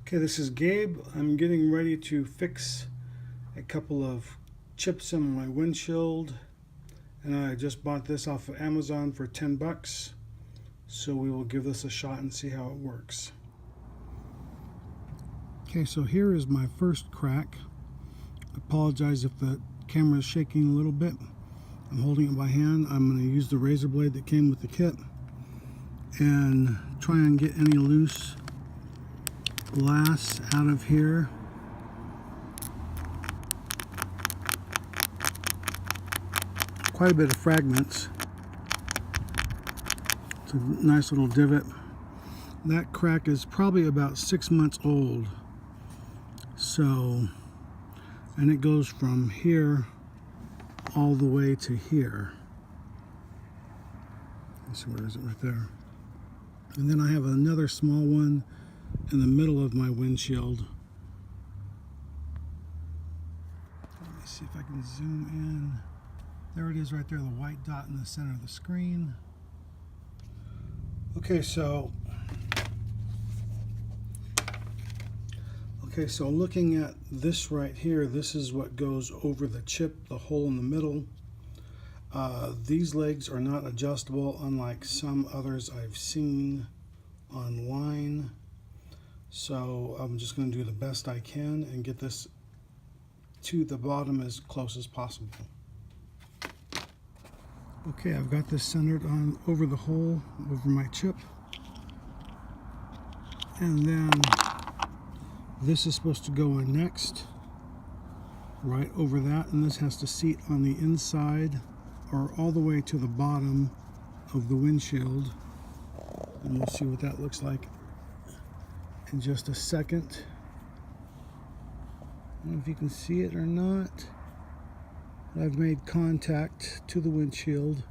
Okay, this is Gabe. I'm getting ready to fix a couple of chips in my windshield, and I just bought this off of Amazon for 10 bucks. So we will give this a shot and see how it works. Okay, so here is my first crack. I apologize if the camera is shaking a little bit. I'm holding it by hand. I'm going to use the razor blade that came with the kit and try and get any loose glass out of here. Quite a bit of fragments. It's a nice little divot. That crack is probably about 6 months old. So, and it goes from here all the way to here. Let's see, where is it? Right there. And then I have another small one in the middle of my windshield. Let me see if I can zoom in. There it is right there, the white dot in the center of the screen. Okay, so looking at this right here, this is what goes over the chip, the hole in the middle. These legs are not adjustable, unlike some others I've seen online. So I'm just going to do the best I can and get this to the bottom as close as possible. Okay, I've got this centered on over the hole, over my chip. And then this is supposed to go in next, right over that, and this has to seat on the inside or all the way to the bottom of the windshield. And we'll see what that looks like in just a second. I don't know if you can see it or not. I've made contact to the windshield.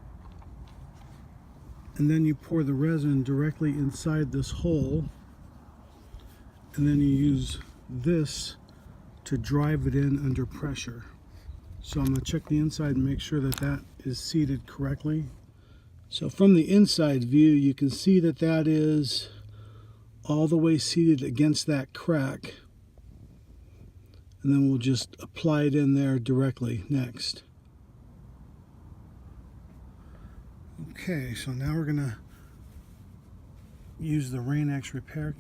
And then you pour the resin directly inside this hole. And then you use this to drive it in under pressure. So I'm going to check the inside and make sure that that is seated correctly. So from the inside view, you can see that that is all the way seated against that crack. And then we'll just apply it in there directly next. Okay, so now we're going to use the Rain-X repair.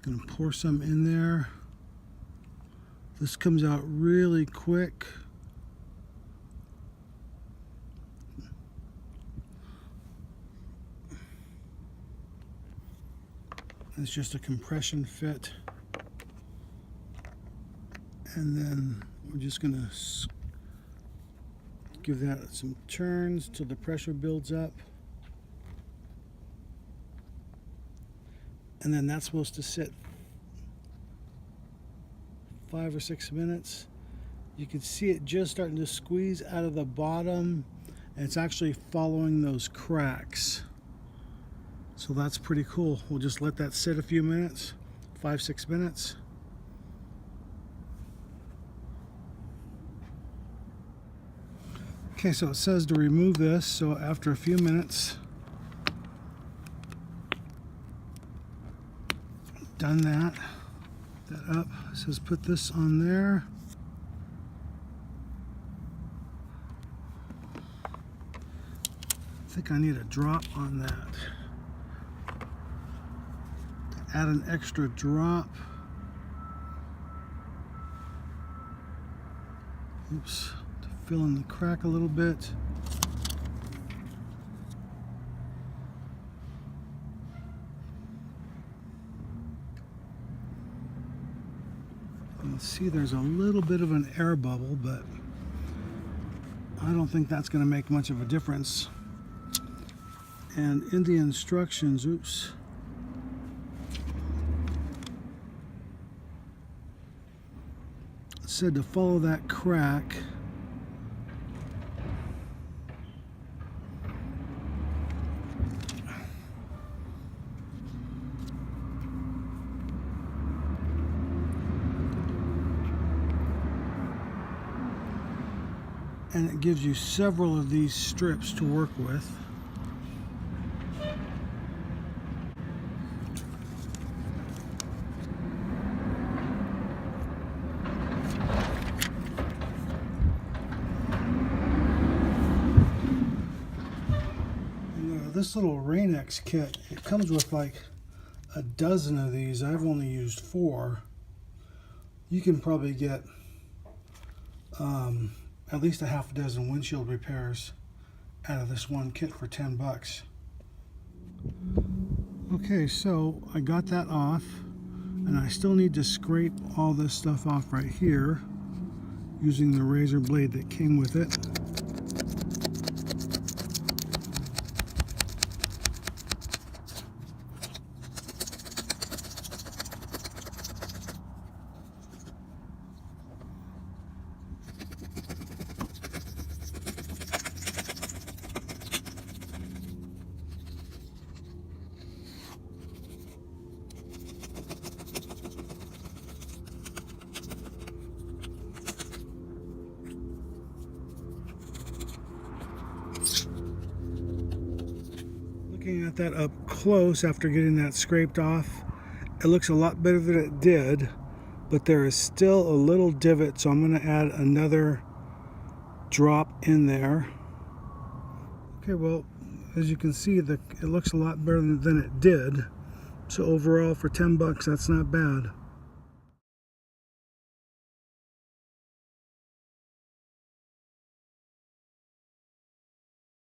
Going to pour some in there. This comes out really quick. It's just a compression fit. And then we're just going to give that some turns till the pressure builds up. And then that's supposed to sit 5 or 6 minutes. You can see it just starting to squeeze out of the bottom, and it's actually following those cracks. So that's pretty cool. We'll just let that sit a few minutes, 5-6 minutes. Okay, so it says to remove this, so after a few minutes, done that up. It says put this on there. I think I need a drop on that. To add an extra drop. Oops. To fill in the crack a little bit. See, there's a little bit of an air bubble, but I don't think that's going to make much of a difference. And in the instructions, oops, it said to follow that crack. And it gives you several of these strips to work with. this little Rain-X kit, it comes with like a dozen of these. I've only used 4. You can probably get at least a half a dozen windshield repairs out of this one kit for 10 bucks. Okay, so I got that off, and I still need to scrape all this stuff off right here using the razor blade that came with it. Looking at that up close after getting that scraped off, it looks a lot better than it did, but there is still a little divot, so I'm going to add another drop in there. Okay, well, as you can see, it looks a lot better than it did. So overall, for 10 bucks, that's not bad.